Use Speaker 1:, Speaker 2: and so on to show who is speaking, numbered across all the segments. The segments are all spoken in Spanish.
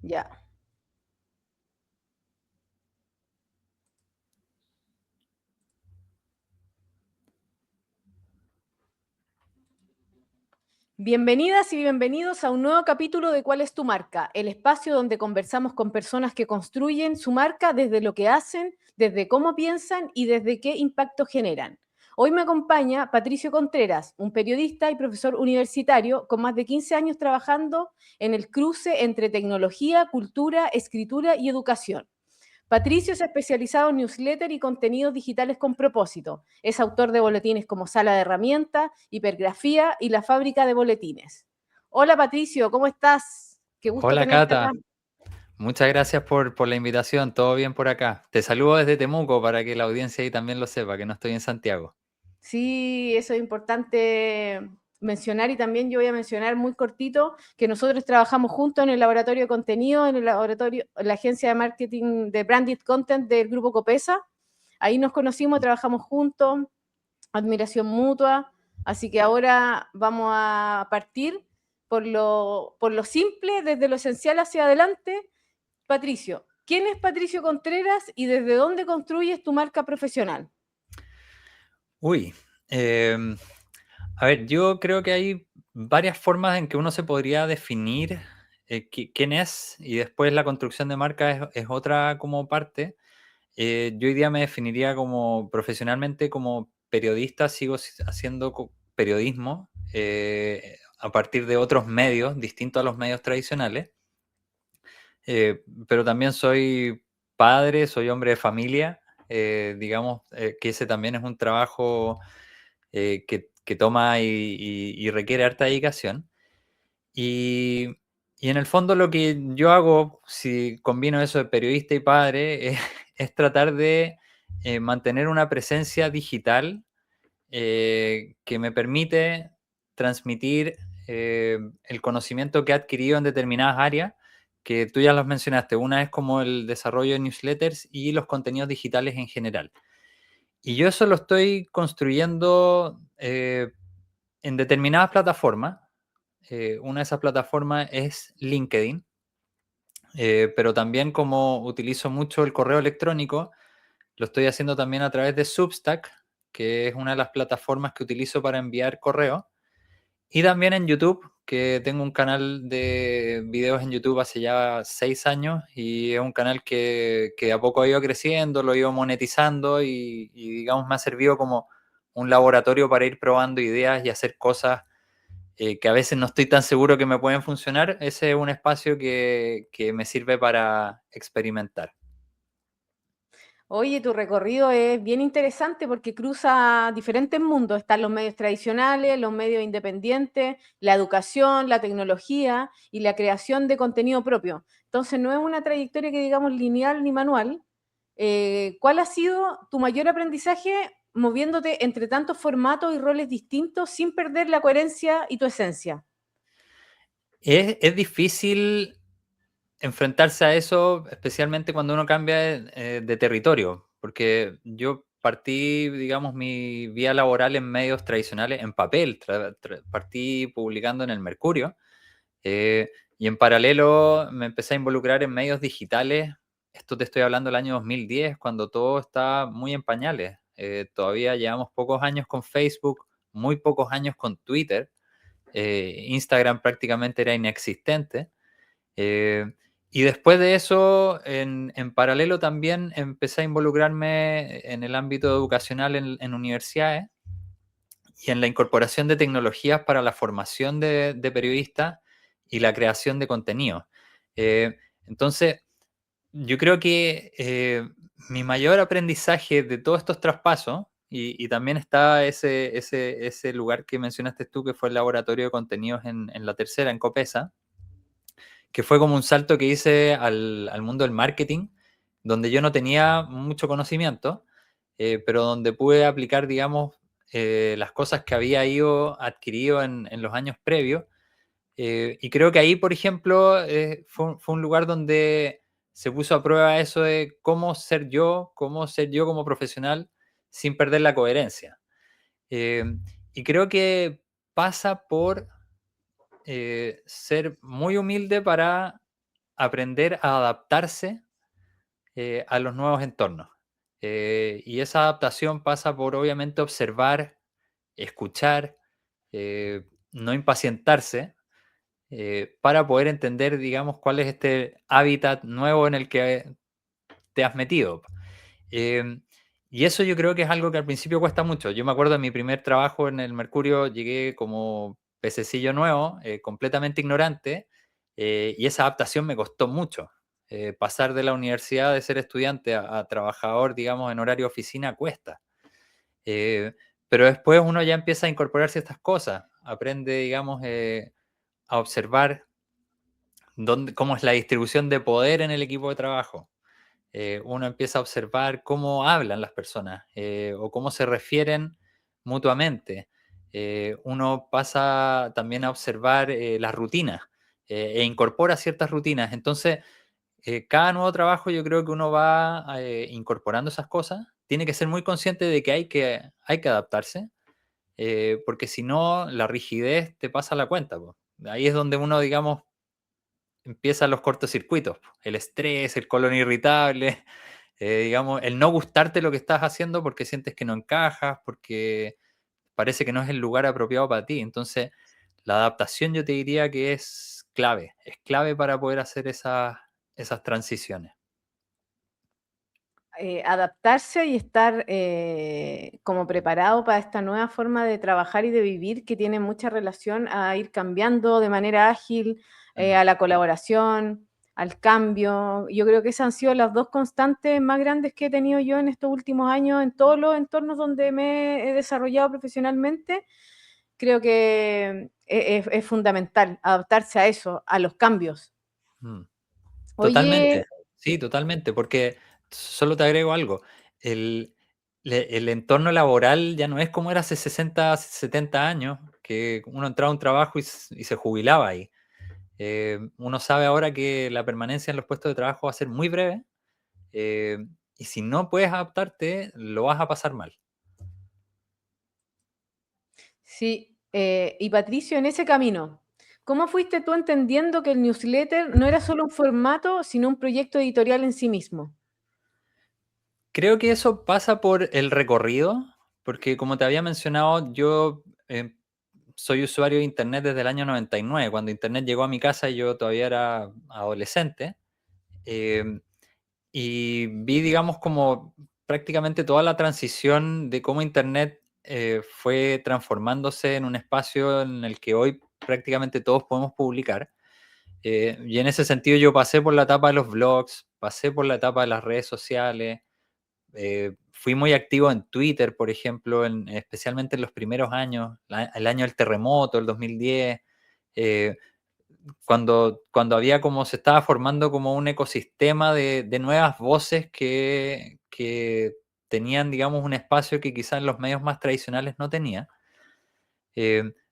Speaker 1: Ya. Bienvenidas y bienvenidos a un nuevo capítulo de ¿Cuál es tu marca? El espacio donde conversamos con personas que construyen su marca desde lo que hacen, desde cómo piensan y desde qué impacto generan. Hoy me acompaña Patricio Contreras, un periodista y profesor universitario con más de 15 años trabajando en el cruce entre tecnología, cultura, escritura y educación. Patricio es especializado en newsletter y contenidos digitales con propósito. Es autor de boletines como Sala de Herramientas, Hipergrafía y La Fábrica de Boletines. Hola Patricio, ¿cómo estás? Qué gusto
Speaker 2: Hola
Speaker 1: tenerte acá.
Speaker 2: Cata, muchas gracias por la invitación, todo bien por acá. Te saludo desde Temuco para que la audiencia ahí también lo sepa, que no estoy en Santiago.
Speaker 1: Sí, eso es importante mencionar y también yo voy a mencionar muy cortito que nosotros trabajamos juntos en el laboratorio de contenido, en la agencia de marketing de Branded Content del Grupo Copesa. Ahí nos conocimos, trabajamos juntos, admiración mutua, así que ahora vamos a partir por lo simple, desde lo esencial hacia adelante. Patricio, ¿quién es Patricio Contreras y desde dónde construyes tu marca profesional?
Speaker 2: Uy, em, a ver, yo creo que hay varias formas en que uno se podría definir quién es y después la construcción de marca es otra como parte. Yo hoy día me definiría como profesionalmente como periodista, sigo haciendo periodismo a partir de otros medios distintos a los medios tradicionales. Pero también soy padre, soy hombre de familia, digamos que ese también es un trabajo que toma y requiere harta dedicación. Y, y en el fondo lo que yo hago, si combino eso de periodista y padre, es tratar de mantener una presencia digital que me permite transmitir el conocimiento que he adquirido en determinadas áreas, que tú ya los mencionaste. Una es como el desarrollo de newsletters y los contenidos digitales en general. Y yo eso lo estoy construyendo en determinadas plataformas. Una de esas plataformas es LinkedIn, pero también como utilizo mucho el correo electrónico, lo estoy haciendo también a través de Substack, que es una de las plataformas que utilizo para enviar correo. Y también en YouTube, que tengo un canal de videos en YouTube hace ya 6 años y es un canal que a poco ha ido creciendo, lo he ido monetizando y digamos me ha servido como un laboratorio para ir probando ideas y hacer cosas que a veces no estoy tan seguro que me pueden funcionar. Ese es un espacio que me sirve para experimentar.
Speaker 1: Oye, tu recorrido es bien interesante porque cruza diferentes mundos. Están los medios tradicionales, los medios independientes, la educación, la tecnología y la creación de contenido propio. Entonces, no es una trayectoria que digamos lineal ni manual. ¿Cuál ha sido tu mayor aprendizaje moviéndote entre tantos formatos y roles distintos sin perder la coherencia y tu esencia?
Speaker 2: Es difícil enfrentarse a eso, especialmente cuando uno cambia de territorio, porque yo partí, digamos, mi vía laboral en medios tradicionales, en papel, partí publicando en el Mercurio, y en paralelo me empecé a involucrar en medios digitales. Esto te estoy hablando del año 2010, cuando todo está muy en pañales. Todavía llevamos pocos años con Facebook, muy pocos años con Twitter. Instagram prácticamente era inexistente. Eh, y después de eso, en paralelo también empecé a involucrarme en el ámbito educacional en universidades y en la incorporación de tecnologías para la formación de periodistas y la creación de contenido. Entonces, yo creo que mi mayor aprendizaje de todos estos traspasos, y también está ese lugar que mencionaste tú, que fue el laboratorio de contenidos en La Tercera, en Copesa, que fue como un salto que hice al mundo del marketing, donde yo no tenía mucho conocimiento, pero donde pude aplicar, digamos, las cosas que había ido adquirido en los años previos. Y creo que ahí, por ejemplo, fue un lugar donde se puso a prueba eso de cómo ser yo como profesional sin perder la coherencia. Eh, y creo que pasa por ser muy humilde para aprender a adaptarse a los nuevos entornos. Y esa adaptación pasa por, obviamente, observar, escuchar, no impacientarse, para poder entender, digamos, cuál es este hábitat nuevo en el que te has metido. Eh, y eso yo creo que es algo que al principio cuesta mucho. Yo me acuerdo de mi primer trabajo en el Mercurio, llegué como pececillo nuevo, completamente ignorante, y esa adaptación me costó mucho. Pasar de la universidad de ser estudiante a trabajador, digamos, en horario oficina cuesta. Eh, pero después uno ya empieza a incorporar ciertas cosas, aprende, digamos, a observar cómo es la distribución de poder en el equipo de trabajo. Uno empieza a observar cómo hablan las personas, o cómo se refieren mutuamente. Uno pasa también a observar las rutinas, e incorpora ciertas rutinas. Entonces, cada nuevo trabajo yo creo que uno va incorporando esas cosas. Tiene que ser muy consciente de que hay que adaptarse, porque si no, la rigidez te pasa la cuenta, po. Ahí es donde uno, digamos, empiezan los cortocircuitos, po. El estrés, el colon irritable, digamos, el no gustarte lo que estás haciendo porque sientes que no encajas, porque parece que no es el lugar apropiado para ti. Entonces, la adaptación yo te diría que es clave para poder hacer esas transiciones.
Speaker 1: Adaptarse y estar como preparado para esta nueva forma de trabajar y de vivir que tiene mucha relación a ir cambiando de manera ágil,
Speaker 2: Mm,
Speaker 1: a la colaboración, al cambio. Yo creo que esas han sido las dos constantes más grandes que he tenido yo en estos últimos años en todos los entornos donde me he desarrollado profesionalmente. Creo que es fundamental adaptarse a eso, a los cambios.
Speaker 2: mm.
Speaker 1: Oye,
Speaker 2: Totalmente, sí, totalmente, porque solo te agrego algo, el, el entorno laboral ya no es como era hace 60, 70 años, que uno entraba a un trabajo y se jubilaba ahí. Uno sabe ahora que la permanencia en los puestos de trabajo va a ser muy breve, eh, y si no puedes adaptarte, lo vas a pasar mal.
Speaker 1: sí, y Patricio, en ese camino, ¿cómo fuiste tú entendiendo que el newsletter no era solo un formato, sino un proyecto editorial en sí mismo?
Speaker 2: Creo que eso pasa por el recorrido, porque como te había mencionado, yo soy usuario de Internet desde el año 99, cuando Internet llegó a mi casa y yo todavía era adolescente, em, y vi, digamos, como prácticamente toda la transición de cómo Internet fue transformándose en un espacio en el que hoy prácticamente todos podemos publicar. Y en ese sentido yo pasé por la etapa de los blogs, pasé por la etapa de las redes sociales, fui muy activo en Twitter, por ejemplo, especialmente en los primeros años, el año del terremoto, el 2010, eh, cuando había como se estaba formando como un ecosistema de nuevas voces que tenían, digamos, un espacio que quizás en los medios más tradicionales no tenía.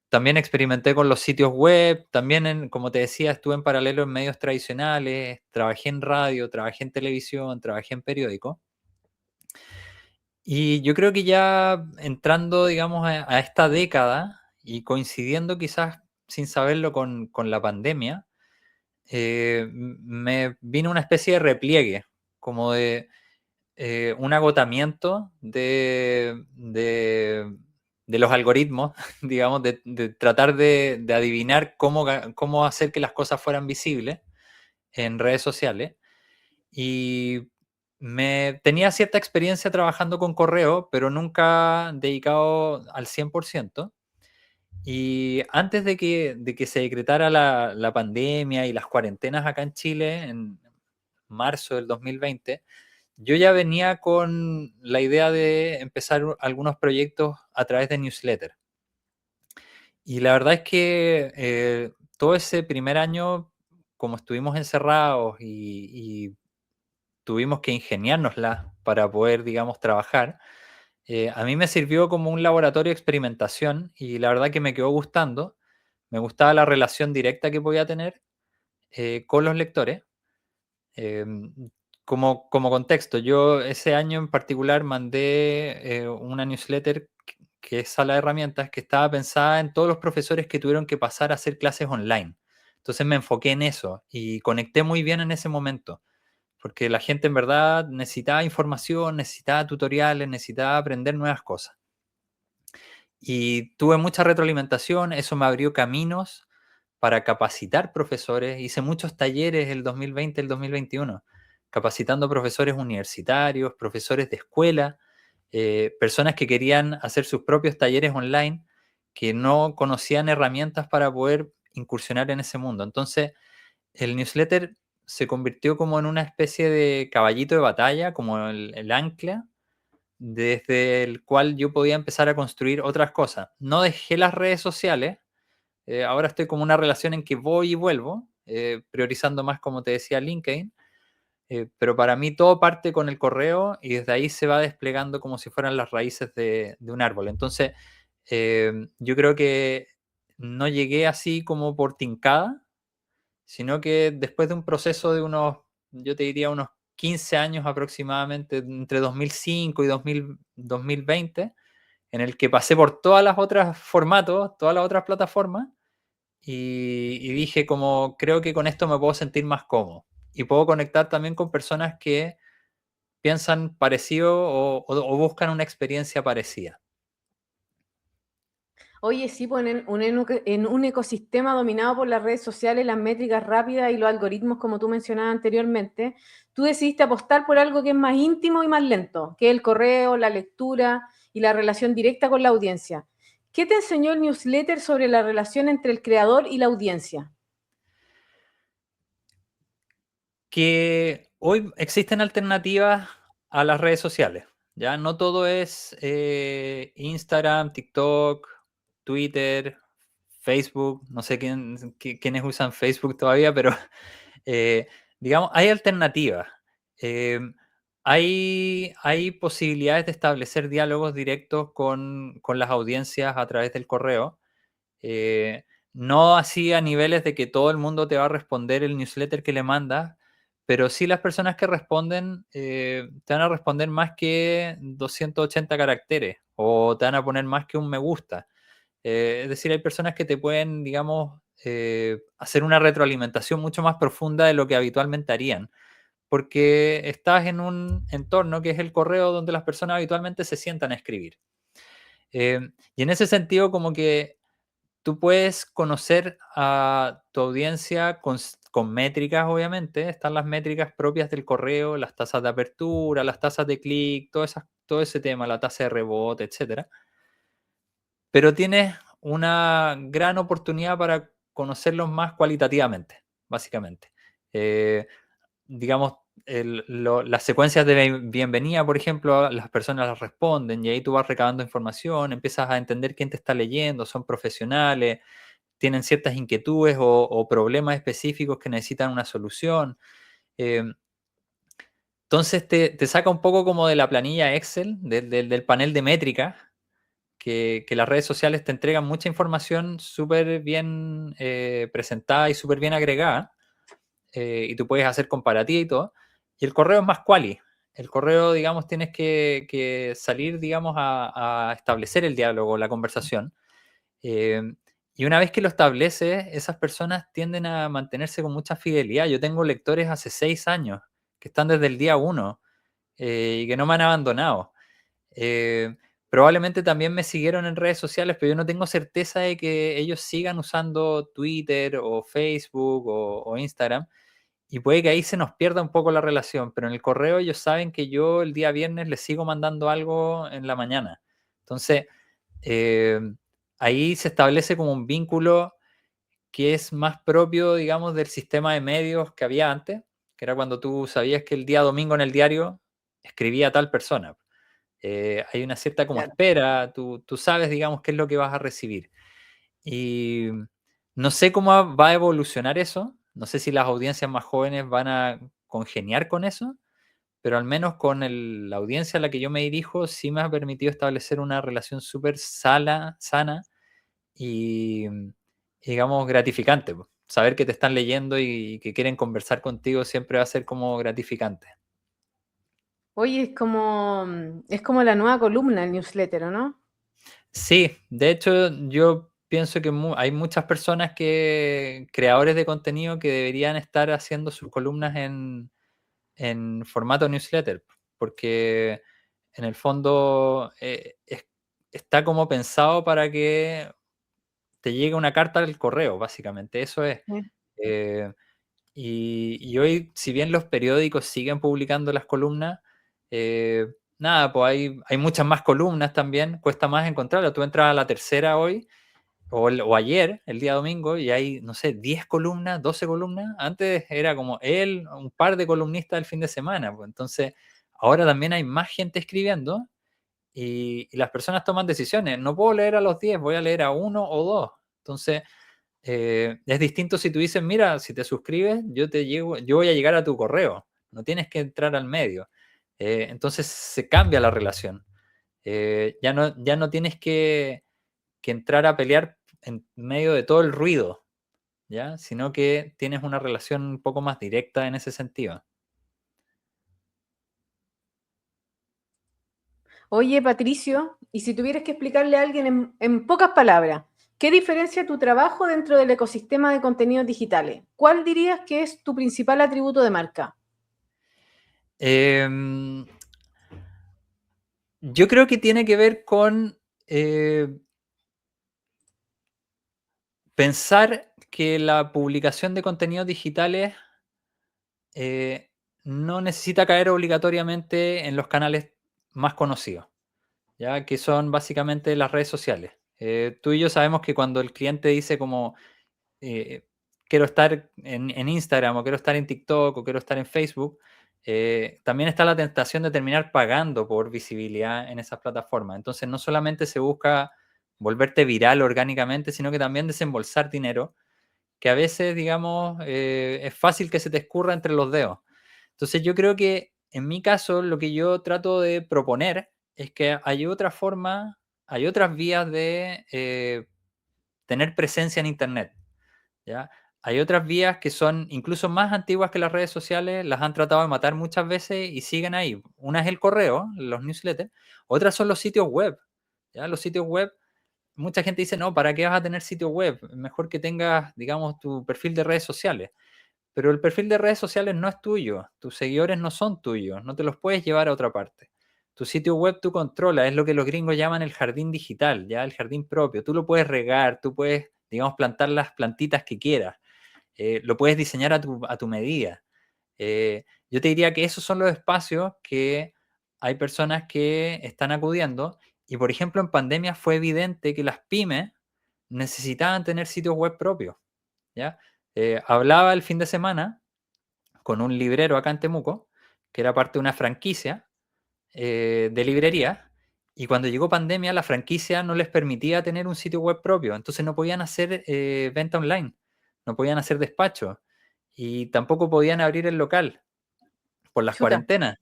Speaker 2: También experimenté con los sitios web, también, como te decía, estuve en paralelo en medios tradicionales, trabajé en radio, trabajé en televisión, trabajé en periódico. Y yo creo que ya entrando, digamos, a esta década y coincidiendo quizás sin saberlo con la pandemia, me vino una especie de repliegue, como de un agotamiento de los algoritmos, digamos, de tratar de adivinar cómo hacer que las cosas fueran visibles en redes sociales. Y tenía cierta experiencia trabajando con correo, pero nunca dedicado al 100%. Y antes de que se decretara la pandemia y las cuarentenas acá en Chile, en marzo del 2020, yo ya venía con la idea de empezar algunos proyectos a través de newsletter. Y la verdad es que todo ese primer año, como estuvimos encerrados y tuvimos que ingeniárnosla para poder, digamos, trabajar, a mí me sirvió como un laboratorio de experimentación y la verdad que me quedó gustando. Me gustaba la relación directa que podía tener con los lectores. Em, como contexto, yo ese año en particular mandé una newsletter que es Sala de Herramientas, que estaba pensada en todos los profesores que tuvieron que pasar a hacer clases online. Entonces me enfoqué en eso y conecté muy bien en ese momento, porque la gente en verdad necesitaba información, necesitaba tutoriales, necesitaba aprender nuevas cosas. Y tuve mucha retroalimentación, eso me abrió caminos para capacitar profesores. Hice muchos talleres el 2020, el 2021, capacitando profesores universitarios, profesores de escuela, personas que querían hacer sus propios talleres online, que no conocían herramientas para poder incursionar en ese mundo. Entonces, el newsletter se convirtió como en una especie de caballito de batalla, como el ancla, desde el cual yo podía empezar a construir otras cosas. No dejé las redes sociales, ahora estoy como una relación en que voy y vuelvo, priorizando más, como te decía, LinkedIn, pero para mí todo parte con el correo y desde ahí se va desplegando como si fueran las raíces de un árbol. Entonces, yo creo que no llegué así como por tincada, sino que después de un proceso de unos, yo te diría unos 15 años aproximadamente, entre 2005 y 2020, en el que pasé por todas las otras formatos, todas las otras plataformas, y dije como, creo que con esto me puedo sentir más cómodo. Y puedo conectar también con personas que piensan parecido o buscan una experiencia parecida.
Speaker 1: Oye, sí, pues en un ecosistema dominado por las redes sociales, las métricas rápidas y los algoritmos, como tú mencionabas anteriormente, tú decidiste apostar por algo que es más íntimo y más lento, que es el correo, la lectura y la relación directa con la audiencia. ¿Qué te enseñó el newsletter sobre la relación entre el creador y la audiencia?
Speaker 2: Que hoy existen alternativas a las redes sociales. Ya no todo es Instagram, TikTok, Twitter, Facebook. No sé quiénes usan Facebook todavía, pero eh, digamos, hay alternativas. Eh, hay posibilidades de establecer diálogos directos con las audiencias a través del correo. Eh, no así a niveles de que todo el mundo te va a responder el newsletter que le mandas, pero sí las personas que responden te van a responder más que 280 caracteres o te van a poner más que un me gusta. Es decir, hay personas que te pueden, digamos, hacer una retroalimentación mucho más profunda de lo que habitualmente harían, porque estás en un entorno que es el correo donde las personas habitualmente se sientan a escribir. Eh, y en ese sentido, como que tú puedes conocer a tu audiencia con métricas, obviamente. Están las métricas propias del correo, las tasas de apertura, las tasas de clic, todo ese tema, la tasa de rebote, etcétera. Pero tienes una gran oportunidad para conocerlos más cualitativamente, básicamente. Eh, digamos, las secuencias de bienvenida, por ejemplo, las personas las responden y ahí tú vas recabando información, empiezas a entender quién te está leyendo, son profesionales, tienen ciertas inquietudes o problemas específicos que necesitan una solución. Eh, entonces te saca un poco como de la planilla Excel, del panel de métricas, que las redes sociales te entregan mucha información súper bien presentada y súper bien agregada, y tú puedes hacer comparativa y todo. Y el correo es más quali. El correo, digamos, tienes que salir, digamos, a establecer el diálogo, la conversación. Eh, y una vez que lo estableces, esas personas tienden a mantenerse con mucha fidelidad. Yo tengo lectores hace 6 años que están desde el día uno y que no me han abandonado. Eh, probablemente también me siguieron en redes sociales, pero yo no tengo certeza de que ellos sigan usando Twitter o Facebook o Instagram. Y puede que ahí se nos pierda un poco la relación, pero en el correo ellos saben que yo el día viernes les sigo mandando algo en la mañana. Entonces, eh, ahí se establece como un vínculo que es más propio, digamos, del sistema de medios que había antes, que era cuando tú sabías que el día domingo en el diario escribía tal persona. Hay una cierta como
Speaker 1: Claro.
Speaker 2: espera, tú sabes, digamos, qué es lo que vas a recibir. Y no sé cómo va a evolucionar eso, no sé si las audiencias más jóvenes van a congeniar con eso, pero al menos con la audiencia a la que yo me dirijo sí me ha permitido establecer una relación súper sana y, digamos, gratificante. Po. Saber que te están leyendo y que quieren conversar contigo siempre va a ser como gratificante.
Speaker 1: Oye, es como la nueva columna, el newsletter, ¿o no?
Speaker 2: Sí, de hecho yo pienso que hay muchas personas creadores de contenido que deberían estar haciendo sus columnas en formato newsletter, porque en el fondo está como pensado para que te llegue una carta al correo, básicamente, eso es.
Speaker 1: Sí.
Speaker 2: Eh, y hoy, si bien los periódicos siguen publicando las columnas, eh, nada, pues hay muchas más columnas también, cuesta más encontrarlas. Tú entras a la tercera hoy o ayer, el día domingo, y hay, no sé, 10 columnas, 12 columnas. Antes era como él, un par de columnistas el fin de semana. Pues. Entonces, ahora también hay más gente escribiendo y las personas toman decisiones. No puedo leer a los 10, voy a leer a uno o dos. Entonces, es distinto si tú dices, mira, si te suscribes, yo voy a llegar a tu correo. No tienes que entrar al medio. Entonces, se cambia la relación. Ya no tienes que entrar a pelear en medio de todo el ruido, ¿ya? Sino que tienes una relación un poco más directa en ese sentido.
Speaker 1: Oye, Patricio, y si tuvieras que explicarle a alguien en pocas palabras, ¿qué diferencia tu trabajo dentro del ecosistema de contenidos digitales? ¿Cuál dirías que es tu principal atributo de marca?
Speaker 2: Em, yo creo que tiene que ver con pensar que la publicación de contenidos digitales eh, no necesita caer obligatoriamente en los canales más conocidos, ¿ya? Que son básicamente las redes sociales. Tú y yo sabemos que cuando el cliente dice como eh, quiero estar en Instagram o quiero estar en TikTok o quiero estar en Facebook, también está la tentación de terminar pagando por visibilidad en esas plataformas. Entonces no solamente se busca volverte viral orgánicamente, sino que también desembolsar dinero, que a veces, digamos, es fácil que se te escurra entre los dedos. Entonces yo creo que en mi caso lo que yo trato de proponer es que hay otra forma, hay otras vías de tener presencia en Internet. ¿Ya? Hay otras vías que son incluso más antiguas que las redes sociales, las han tratado de matar muchas veces y siguen ahí. Una es el correo, los newsletters, otras son los sitios web. ¿Ya? Los sitios web, mucha gente dice, no, ¿para qué vas a tener sitio web? Mejor que tengas, digamos, tu perfil de redes sociales. Pero el perfil de redes sociales no es tuyo, tus seguidores no son tuyos, no te los puedes llevar a otra parte. Tu sitio web tú controlas, es lo que los gringos llaman el jardín digital, ya el jardín propio. Tú lo puedes regar, tú puedes, digamos, plantar las plantitas que quieras. Lo puedes diseñar a tu medida. Yo te diría que esos son los espacios que hay personas que están acudiendo y, por ejemplo, en pandemia fue evidente que las pymes necesitaban tener sitios web propios, ¿ya? Hablaba el fin de semana con un librero acá en Temuco, que era parte de una franquicia de librería, y cuando llegó pandemia la franquicia no les permitía tener un sitio web propio, entonces no podían hacer venta online, no podían hacer despacho y tampoco podían abrir el local por las
Speaker 1: Chuta.
Speaker 2: cuarentenas.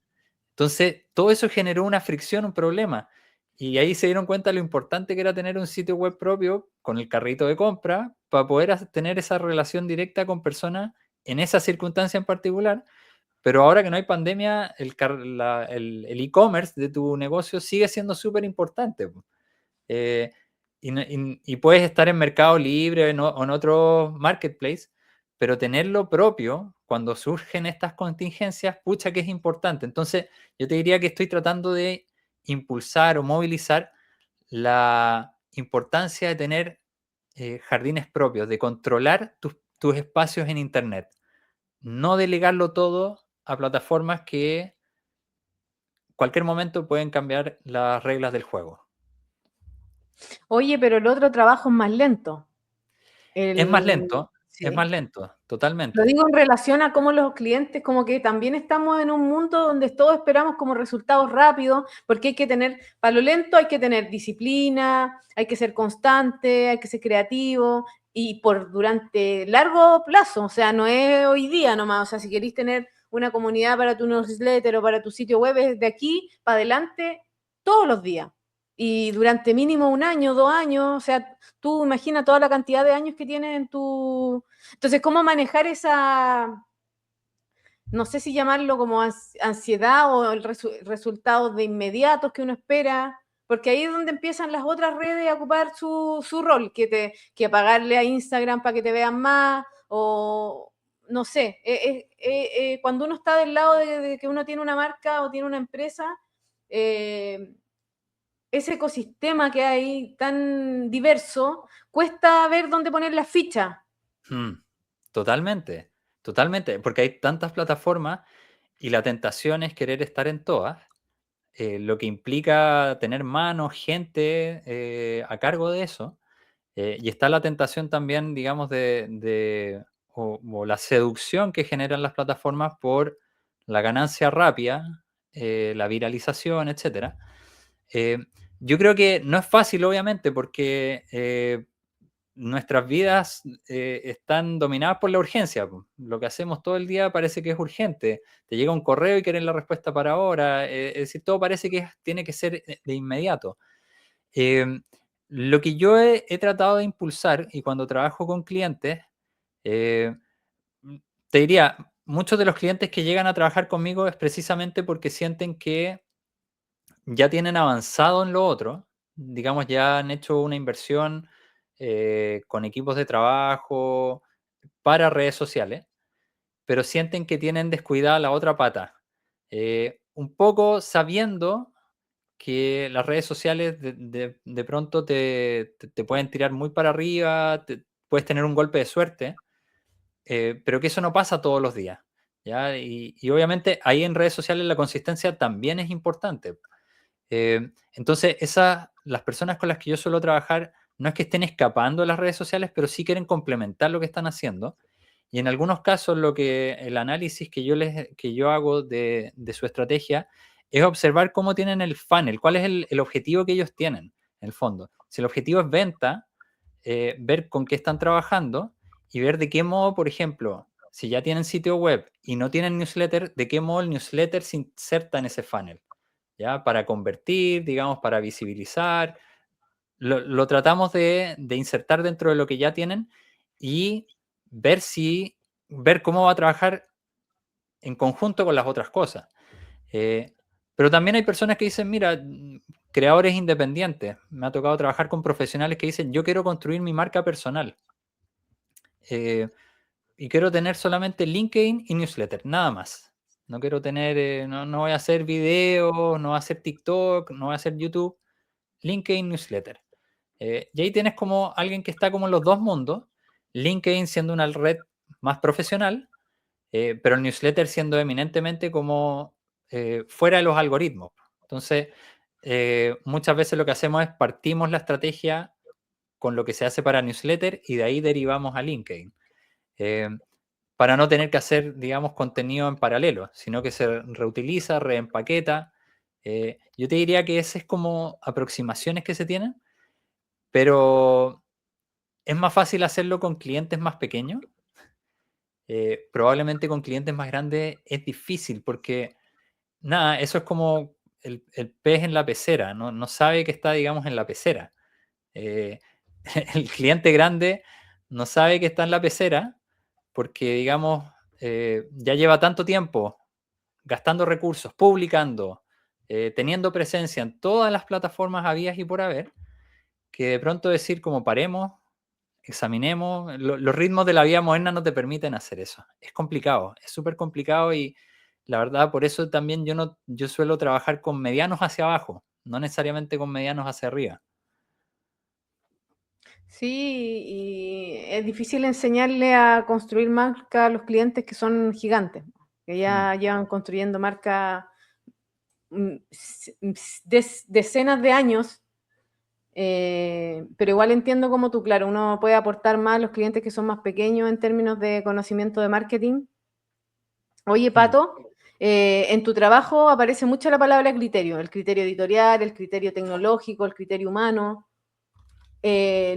Speaker 2: Entonces, todo eso generó una fricción, un problema. Y ahí se dieron cuenta lo importante que era tener un sitio web propio con el carrito de compra para poder tener esa relación directa con personas en esa circunstancia en particular. Pero ahora que no hay pandemia, el e-commerce de tu negocio sigue siendo súper importante. Eh, y puedes estar en Mercado Libre o en otro marketplace, pero tenerlo propio cuando surgen estas contingencias, pucha que es importante. Entonces, yo te diría que estoy tratando de impulsar o movilizar la importancia de tener jardines propios, de controlar tus espacios en Internet, no delegarlo todo a plataformas que en cualquier momento pueden cambiar las reglas del juego.
Speaker 1: Oye, pero el otro trabajo es más lento.
Speaker 2: Es
Speaker 1: Sí.
Speaker 2: más lento,
Speaker 1: Lo
Speaker 2: totalmente.
Speaker 1: digo en relación a cómo los clientes, como que también estamos en un mundo donde todos esperamos como resultados rápidos, porque hay que tener, para lo lento hay que tener disciplina, hay que ser constante, hay que ser creativo y por durante largo plazo, o sea, no es hoy día nomás, o sea, si queréis tener una comunidad para tu newsletter o para tu sitio web, es de aquí para adelante todos los días y durante mínimo un año, 2 años, o sea, tú imagina toda la cantidad de años que tienes en tu... Entonces, ¿cómo manejar esa, no sé si llamarlo como ansiedad o el resultados de inmediatos que uno espera? porque ahí es donde empiezan las otras redes a ocupar su rol, que pagarle a Instagram para que te vean más, o no sé, cuando uno está del lado de que uno tiene una marca o tiene una empresa, ese ecosistema que hay tan diverso, cuesta ver dónde poner la ficha.
Speaker 2: Totalmente, totalmente, porque hay tantas plataformas y la tentación es querer estar en todas, lo que implica tener manos, gente a cargo de eso. Y está la tentación también, digamos, o la seducción que generan las plataformas por la ganancia rápida, la viralización, etcétera. Yo creo que no es fácil, obviamente, porque nuestras vidas están dominadas por la urgencia. Lo que hacemos todo el día parece que es urgente. Te llega un correo y quieren la respuesta para ahora. Es decir, todo parece que tiene que ser de inmediato. Lo que yo he tratado de impulsar, y cuando trabajo con clientes, eh, te diría, muchos de los clientes que llegan a trabajar conmigo es precisamente porque sienten que ya tienen avanzado en lo otro, digamos, ya han hecho una inversión con equipos de trabajo para redes sociales, pero sienten que tienen descuidada la otra pata. Un poco sabiendo que las redes sociales de pronto te pueden tirar muy para arriba, puedes tener un golpe de suerte, pero que eso no pasa todos los días. ¿Ya? Y obviamente ahí en redes sociales la consistencia también es importante. Entonces, las personas con las que yo suelo trabajar no es que estén escapando de las redes sociales, pero sí quieren complementar lo que están haciendo. Y en algunos casos, el análisis que yo hago de su estrategia es observar cómo tienen el funnel, cuál es el objetivo que ellos tienen, en el fondo. Si el objetivo es venta, ver con qué están trabajando y ver de qué modo, por ejemplo, si ya tienen sitio web y no tienen newsletter, de qué modo el newsletter se inserta en ese funnel. ¿Ya? Para convertir, digamos, para visibilizar. Lo tratamos de insertar dentro de lo que ya tienen y ver cómo va a trabajar en conjunto con las otras cosas. Pero también hay personas que dicen, mira, creadores independientes. Me ha tocado trabajar con profesionales que dicen, yo quiero construir mi marca personal. Y quiero tener solamente LinkedIn y newsletter, nada más. No quiero tener, no voy a hacer videos, no voy a hacer TikTok, no voy a hacer YouTube. LinkedIn newsletter. Y ahí tienes como alguien que está como en los dos mundos, LinkedIn siendo una red más profesional, pero el newsletter siendo eminentemente como fuera de los algoritmos. Entonces, muchas veces lo que hacemos es partimos la estrategia con lo que se hace para newsletter y de ahí derivamos a LinkedIn. Para no tener que hacer, digamos, contenido en paralelo, sino que se reutiliza, reempaqueta. Yo te diría que esas es como aproximaciones que se tienen, pero es más fácil hacerlo con clientes más pequeños. Probablemente con clientes más grandes es difícil porque, nada, eso es como el pez en la pecera, no sabe que está, digamos, en la pecera. Eh, el cliente grande no sabe que está en la pecera porque, digamos, ya lleva tanto tiempo gastando recursos, publicando, teniendo presencia en todas las plataformas habidas y por haber, que de pronto decir como paremos, examinemos, los ritmos de la vida moderna no te permiten hacer eso. Es complicado, es súper complicado y la verdad por eso también yo suelo trabajar con medianos hacia abajo, no necesariamente con medianos hacia arriba.
Speaker 1: Sí, y es difícil enseñarle a construir marca a los clientes que son gigantes, que
Speaker 2: Mm.
Speaker 1: ya llevan construyendo marca decenas de años, pero igual entiendo como tú, claro, uno puede aportar más a los clientes que son más pequeños en términos de conocimiento de marketing. Oye,
Speaker 2: Mm.
Speaker 1: Pato, en tu trabajo aparece mucho la palabra criterio, el criterio editorial, el criterio tecnológico, el criterio humano.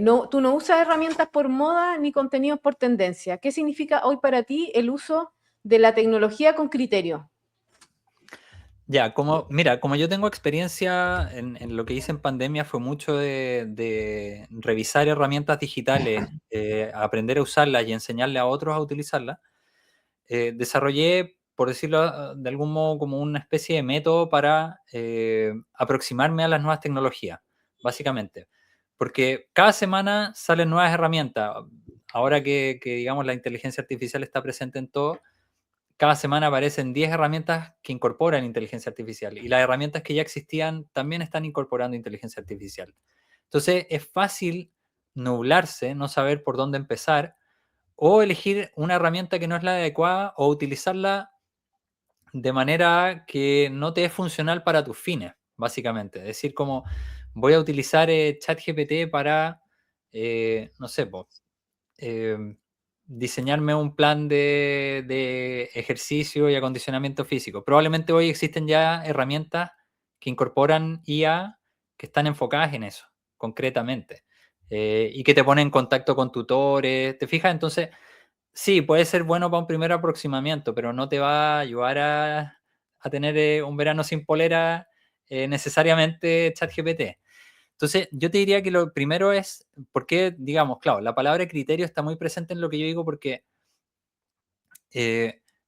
Speaker 1: No, tú no usas herramientas por moda ni contenidos por tendencia. ¿Qué significa hoy para ti el uso de la tecnología con criterio?
Speaker 2: Ya, mira, como yo tengo experiencia en lo que hice en pandemia fue mucho de revisar herramientas digitales, aprender a usarlas y enseñarle a otros a utilizarlas. Desarrollé por decirlo de algún modo, como una especie de método para aproximarme a las nuevas tecnologías, básicamente. Porque cada semana salen nuevas herramientas. Ahora que digamos, la inteligencia artificial está presente en todo, cada semana aparecen 10 herramientas que incorporan inteligencia artificial. Y las herramientas que ya existían también están incorporando inteligencia artificial. Entonces es fácil nublarse, no saber por dónde empezar, o elegir una herramienta que no es la adecuada o utilizarla de manera que no te es funcional para tus fines, básicamente. Es decir, como voy a utilizar ChatGPT para, no sé, eh, diseñarme un plan de ejercicio y acondicionamiento físico. Probablemente hoy existen ya herramientas que incorporan IA que están enfocadas en eso, concretamente, y que te ponen en contacto con tutores. ¿Te fijas? Entonces, sí, puede ser bueno para un primer aproximamiento, pero no te va a ayudar a tener un verano sin polera necesariamente ChatGPT. Entonces, yo te diría que lo primero es, porque, digamos, claro, la palabra criterio está muy presente en lo que yo digo porque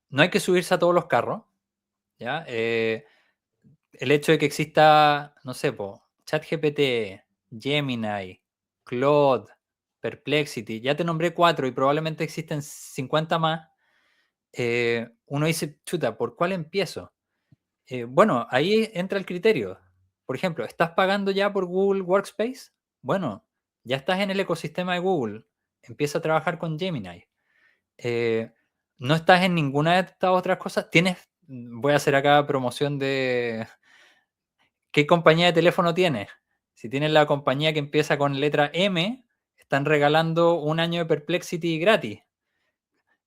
Speaker 2: no hay que subirse a todos los carros, ¿ya? El hecho de que exista, no sé, ChatGPT, Gemini, Claude, Perplexity, ya te nombré 4 y probablemente existen 50 más, uno dice, chuta, ¿por cuál empiezo? Bueno, ahí entra el criterio. Por ejemplo, ¿estás pagando ya por Google Workspace? Bueno, ya estás en el ecosistema de Google. Empieza a trabajar con Gemini. Eh, no estás en ninguna de estas otras cosas. Voy a hacer acá promoción de qué compañía de teléfono tienes. Si tienes la compañía que empieza con letra M, están regalando un año de Perplexity gratis.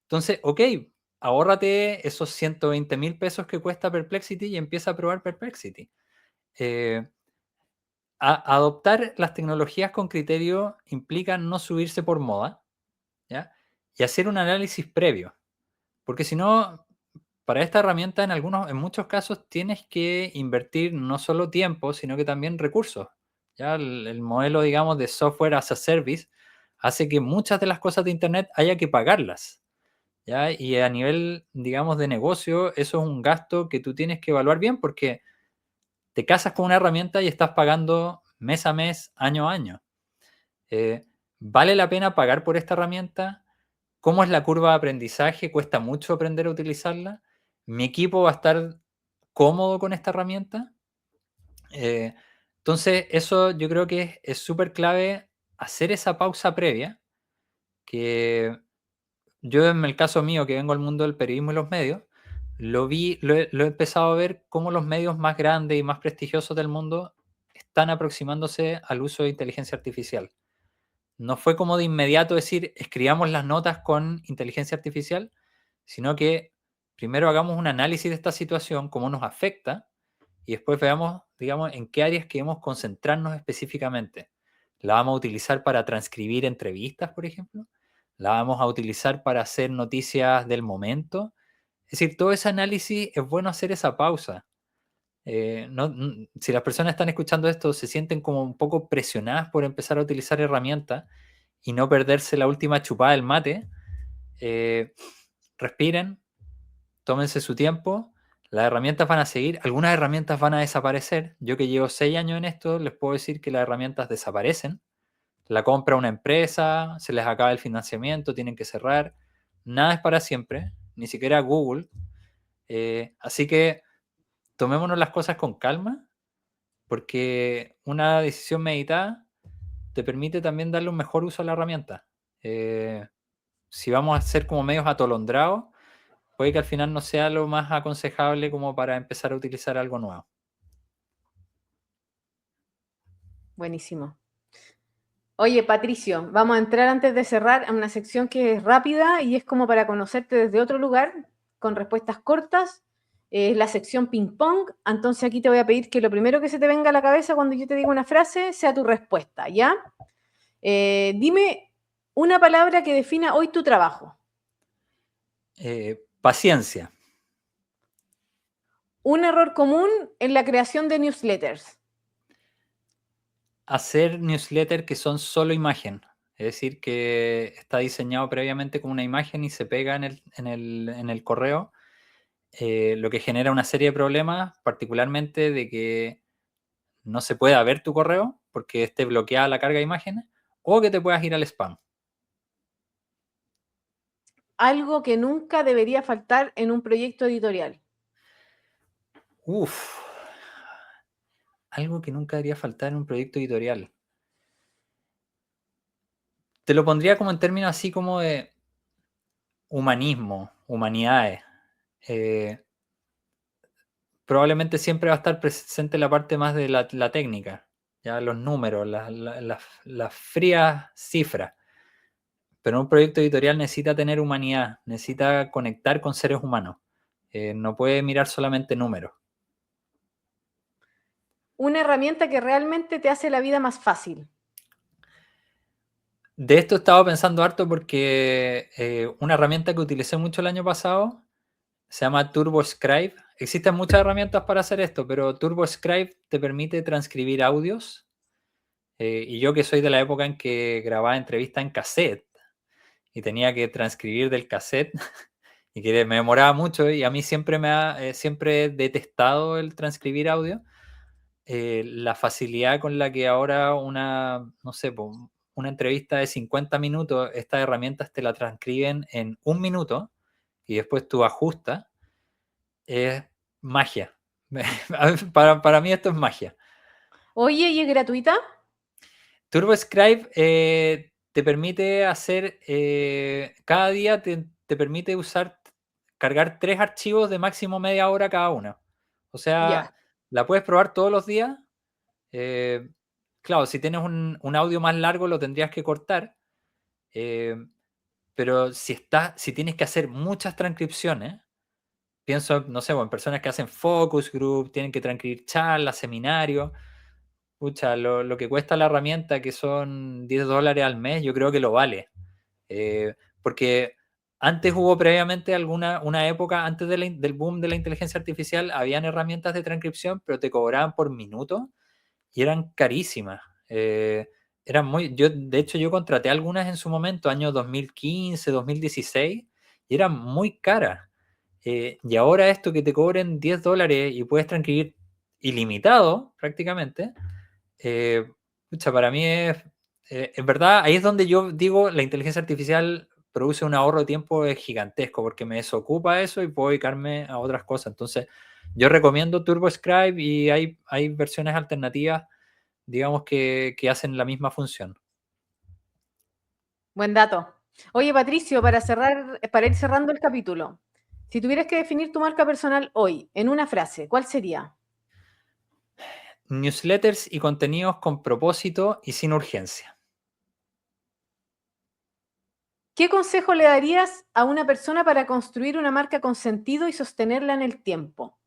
Speaker 2: Entonces, ok, ahórrate esos 120,000 pesos que cuesta Perplexity y empieza a probar Perplexity. Eh, Adoptar las tecnologías con criterio implica no subirse por moda, ¿ya? Y hacer un análisis previo. Porque si no, para esta herramienta en muchos casos tienes que invertir no solo tiempo, sino que también recursos. ¿Ya? El modelo, digamos, de software as a service hace que muchas de las cosas de Internet haya que pagarlas. ¿Ya? Y a nivel, digamos, de negocio, eso es un gasto que tú tienes que evaluar bien porque te casas con una herramienta y estás pagando mes a mes, año a año. ¿Vale la pena pagar por esta herramienta? ¿Cómo es la curva de aprendizaje? ¿Cuesta mucho aprender a utilizarla? ¿Mi equipo va a estar cómodo con esta herramienta? Entonces, eso yo creo que es súper clave hacer esa pausa previa, que yo en el caso mío, que vengo al mundo del periodismo y los medios, lo he empezado a ver cómo los medios más grandes y más prestigiosos del mundo están aproximándose al uso de inteligencia artificial. No fue como de inmediato decir, escribamos las notas con inteligencia artificial, sino que primero hagamos un análisis de esta situación, cómo nos afecta, y después veamos, digamos, en qué áreas queremos concentrarnos específicamente. ¿La vamos a utilizar para transcribir entrevistas, por ejemplo? ¿La vamos a utilizar para hacer noticias del momento? Es decir, todo ese análisis es bueno hacer esa pausa. Si las personas están escuchando esto, se sienten como un poco presionadas por empezar a utilizar herramientas y no perderse la última chupada del mate, eh, respiren, tómense su tiempo, las herramientas van a seguir, algunas herramientas van a desaparecer. Yo que llevo 6 años en esto, les puedo decir que las herramientas desaparecen. La compra una empresa, se les acaba el financiamiento, tienen que cerrar. Nada es para siempre, ni siquiera Google. Así que tomémonos las cosas con calma, porque una decisión meditada te permite también darle un mejor uso a la herramienta. Si vamos a ser como medios atolondrados, puede que al final no sea lo más aconsejable como para empezar a utilizar algo nuevo.
Speaker 1: Buenísimo. Oye, Patricio, vamos a entrar antes de cerrar a una sección que es rápida y es como para conocerte desde otro lugar, con respuestas cortas. Es la sección ping pong. Entonces aquí te voy a pedir que lo primero que se te venga a la cabeza cuando yo te diga una frase sea tu respuesta, ¿ya? Dime una palabra que defina hoy tu trabajo.
Speaker 2: Paciencia.
Speaker 1: Un error común en la creación de newsletters.
Speaker 2: Hacer newsletters que son solo imagen. Es decir, que está diseñado previamente como una imagen y se pega en el correo. lo que genera una serie de problemas, particularmente de que no se pueda ver tu correo porque esté bloqueada la carga de imágenes, o que te puedas ir al spam.
Speaker 1: Algo que nunca debería faltar en un proyecto editorial.
Speaker 2: Uf, algo que nunca debería faltar en un proyecto editorial. Te lo pondría como en términos así como de humanismo, humanidades. Eh, Probablemente siempre va a estar presente la parte más de la técnica, ya los números, las frías cifras. Pero un proyecto editorial necesita tener humanidad, necesita conectar con seres humanos. No puede mirar solamente números.
Speaker 1: Una herramienta que realmente te hace la vida más fácil.
Speaker 2: De esto he estado pensando harto porque una herramienta que utilicé mucho el año pasado se llama TurboScribe. Existen muchas herramientas para hacer esto, pero TurboScribe te permite transcribir audios. Y yo que soy de la época en que grababa entrevistas en cassette y tenía que transcribir del cassette y que me demoraba mucho y a mí siempre he detestado el transcribir audio. La facilidad con la que ahora no sé, una entrevista de 50 minutos, estas herramientas te la transcriben en un minuto y después tú ajustas, es magia. Para mí esto es magia.
Speaker 1: Oye, ¿y es gratuita?
Speaker 2: TurboScribe te permite hacer, cada día te permite cargar 3 archivos de máximo media hora cada uno. O sea,
Speaker 1: Ya.
Speaker 2: la puedes probar todos los días. eh, claro, si tienes un audio más largo lo tendrías que cortar, eh, pero si tienes que hacer muchas transcripciones, pienso, no sé, en personas que hacen focus group, tienen que transcribir charlas, seminarios. Pucha, lo que cuesta la herramienta, que son $10 al mes, yo creo que lo vale. Porque antes hubo previamente una época, antes del boom de la inteligencia artificial, habían herramientas de transcripción, pero te cobraban por minuto y eran carísimas. De hecho, yo contraté algunas en su momento, años 2015, 2016, y eran muy caras. Y ahora esto que te cobren $10 y puedes transcribir ilimitado prácticamente, eh, pucha, para mí en verdad, ahí es donde yo digo, la inteligencia artificial produce un ahorro de tiempo gigantesco, porque me desocupa eso y puedo dedicarme a otras cosas. Entonces, yo recomiendo TurboScribe y hay versiones alternativas, digamos, que hacen la misma función.
Speaker 1: Buen dato. Oye, Patricio, para ir cerrando el capítulo, si tuvieras que definir tu marca personal hoy en una frase, ¿cuál sería?
Speaker 2: Newsletters y contenidos con propósito y sin urgencia.
Speaker 1: ¿Qué consejo le darías a una persona para construir una marca con sentido y sostenerla en el tiempo?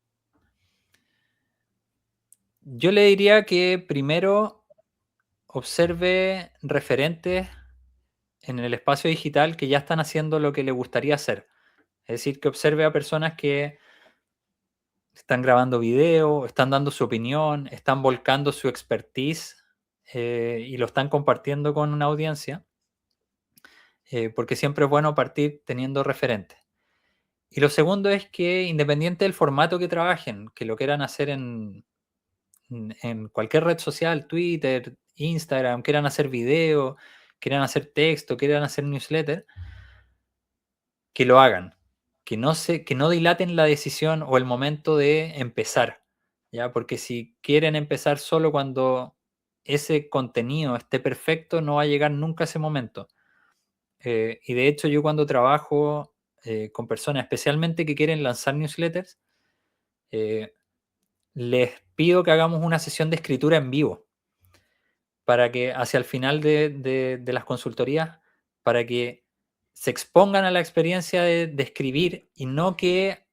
Speaker 2: Yo le diría que primero observe referentes en el espacio digital que ya están haciendo lo que le gustaría hacer. Es decir, que observe a personas que están grabando video, están dando su opinión, están volcando su expertise, y lo están compartiendo con una audiencia, porque siempre es bueno partir teniendo referentes. Y lo segundo es que, independiente del formato que trabajen, que lo quieran hacer en cualquier red social, Twitter, Instagram, quieran hacer video, quieran hacer texto, quieran hacer newsletter, que lo hagan, que no dilaten la decisión o el momento de empezar, ¿ya? Porque si quieren empezar solo cuando ese contenido esté perfecto, no va a llegar nunca ese momento. Y de hecho, yo cuando trabajo con personas, especialmente que quieren lanzar newsletters, eh, les pido que hagamos una sesión de escritura en vivo para que hacia el final de las consultorías, para que se expongan a la experiencia de escribir y no que,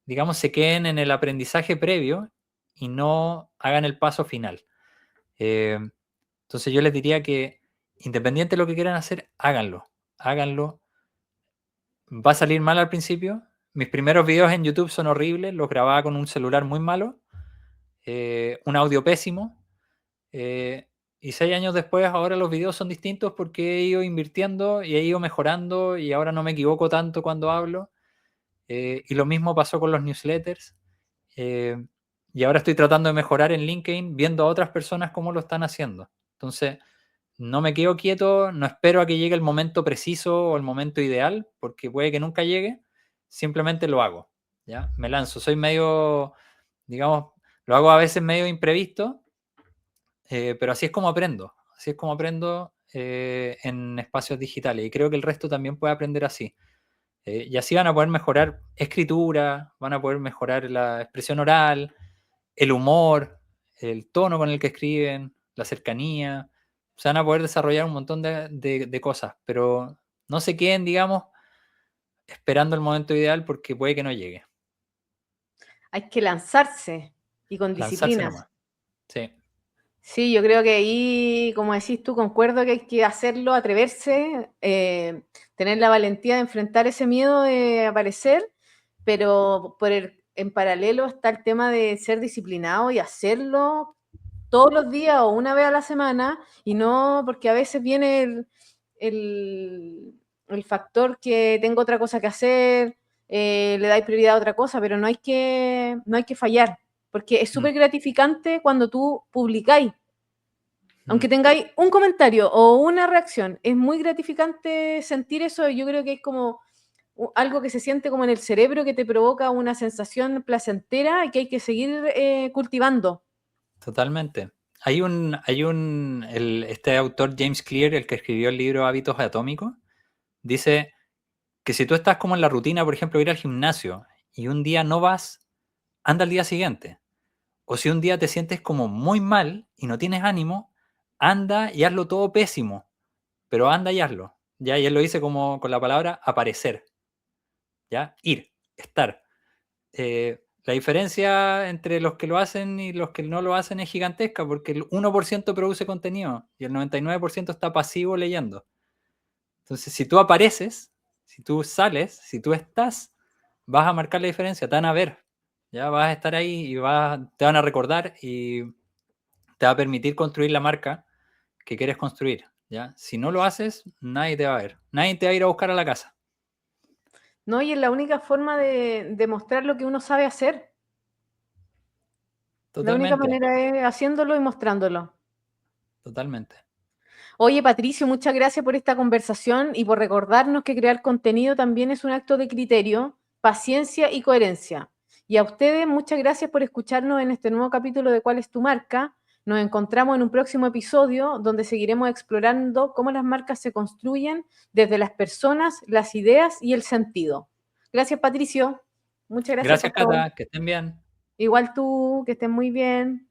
Speaker 2: digamos, se queden en el aprendizaje previo y no hagan el paso final. Eh, entonces yo les diría que, independiente de lo que quieran hacer, háganlo, háganlo. Va a salir mal al principio. Mis primeros videos en YouTube son horribles, los grababa con un celular muy malo, un audio pésimo. Eh, y 6 años después, ahora los videos son distintos porque he ido invirtiendo y he ido mejorando y ahora no me equivoco tanto cuando hablo. Y lo mismo pasó con los newsletters. Y ahora estoy tratando de mejorar en LinkedIn viendo a otras personas cómo lo están haciendo. Entonces, no me quedo quieto, no espero a que llegue el momento preciso o el momento ideal, porque puede que nunca llegue, simplemente lo hago, ¿ya? Me lanzo, soy medio, digamos, lo hago a veces medio imprevisto, pero así es como aprendo en espacios digitales y creo que el resto también puede aprender así. Y así van a poder mejorar escritura, van a poder mejorar la expresión oral, el humor, el tono con el que escriben, la cercanía. Se van a poder desarrollar un montón de cosas, pero no se queden, digamos, esperando el momento ideal porque puede que no llegue.
Speaker 1: Hay que lanzarse y con
Speaker 2: Lanzarse
Speaker 1: disciplinas.
Speaker 2: nomás. Sí.
Speaker 1: Sí, yo creo que ahí, como decís tú, concuerdo que hay que hacerlo, atreverse, tener la valentía de enfrentar ese miedo de aparecer, pero en paralelo está el tema de ser disciplinado y hacerlo todos los días o una vez a la semana, y no porque a veces viene el, el factor que tengo otra cosa que hacer, le dais prioridad a otra cosa, pero no hay que fallar, porque es
Speaker 2: Mm,
Speaker 1: súper gratificante cuando tú publicáis.
Speaker 2: mm.
Speaker 1: Aunque tengáis un comentario o una reacción, es muy gratificante sentir eso. Yo creo que es como algo que se siente como en el cerebro que te provoca una sensación placentera y que hay que seguir cultivando.
Speaker 2: Totalmente. Este autor James Clear, el que escribió el libro Hábitos Atómicos, dice que si tú estás como en la rutina, por ejemplo, ir al gimnasio y un día no vas, anda al día siguiente. O si un día te sientes como muy mal y no tienes ánimo, anda y hazlo todo pésimo, pero anda y hazlo. ¿Ya? Y él lo dice como con la palabra aparecer, ¿ya? Ir, estar. La diferencia entre los que lo hacen y los que no lo hacen es gigantesca, porque el 1% produce contenido y el 99% está pasivo leyendo. Entonces, si tú apareces, si tú sales, si tú estás, vas a marcar la diferencia, te van a ver, ya vas a estar ahí y te van a recordar y te va a permitir construir la marca que quieres construir, ¿ya? Si no lo haces, nadie te va a ver, nadie te va a ir a buscar a la casa.
Speaker 1: ¿No? Y es la única forma de mostrar lo que uno sabe hacer. La única
Speaker 2: Totalmente,
Speaker 1: manera es haciéndolo y mostrándolo.
Speaker 2: totalmente.
Speaker 1: Oye, Patricio, muchas gracias por esta conversación y por recordarnos que crear contenido también es un acto de criterio, paciencia y coherencia. Y a ustedes, muchas gracias por escucharnos en este nuevo capítulo de ¿Cuál es tu marca? Nos encontramos en un próximo episodio donde seguiremos explorando cómo las marcas se construyen desde las personas, las ideas y el sentido. Gracias, Patricio. Muchas gracias
Speaker 2: Gracias,
Speaker 1: por todo.
Speaker 2: Cata, que estén bien.
Speaker 1: Igual tú, que estés muy bien.